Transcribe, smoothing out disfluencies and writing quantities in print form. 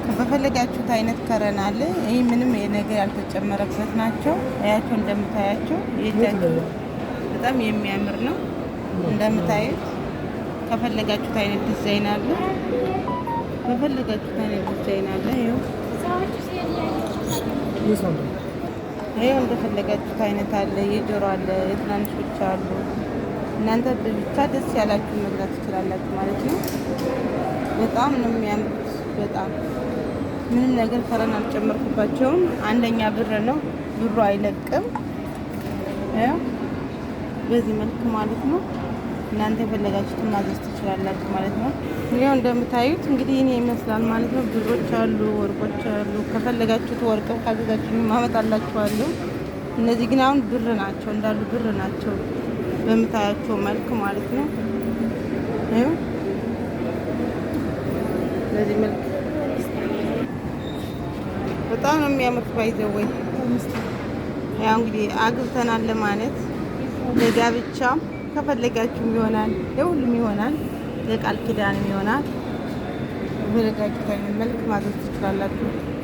በፈለጋችሁት አይነት ከረን አለ። ይህ ምንም ነገር ያልተጨመረበት ናቸው። አያቸው እንደምታያቸው የእጃቸው በጣም የሚያምር ነው። እንደምታዩት ከፈለጋችሁት አይነት ዲዛይን አለ። በፈለጋችሁት አይነት ዲዛይን አለ። ይኸው እንደፈለጋችሁት አይነት አለ። የጆሮ አለ፣ የትናንሾች አሉ። እናንተ ብቻ ደስ ያላችሁ መግዛት ትችላላችሁ ማለት ነው። በጣም ነው የሚያምሩት። በጣም ምንም ነገር ከረን አልጨመርኩባቸውም። አንደኛ ብር ነው፣ ብሩ አይለቅም። በዚህ መልክ ማለት ነው። እናንተ የፈለጋችሁትን ማዘዝ ትችላላችሁ ማለት ነው። ይኸው እንደምታዩት እንግዲህ እኔ ይመስላል ማለት ነው። ብሮች አሉ፣ ወርቆች አሉ። ከፈለጋችሁት ወርቅም ካዘዛችሁ ማመጣላችኋለሁ። እነዚህ ግን አሁን ብር ናቸው፣ እንዳሉ ብር ናቸው በምታያቸው መልክ ማለት ነው። ይኸው በዚህ መልክ በጣም ነው የሚያምሩት። ባይዘወይ ያው እንግዲህ አግብተናል ለማለት ለጋብቻም ከፈለጋችሁም ይሆናል፣ ለሁሉም ይሆናል፣ ለቃል ኪዳንም ይሆናል። በፈለጋችሁት አይነት መልክ ማዘዝ ትችላላችሁ።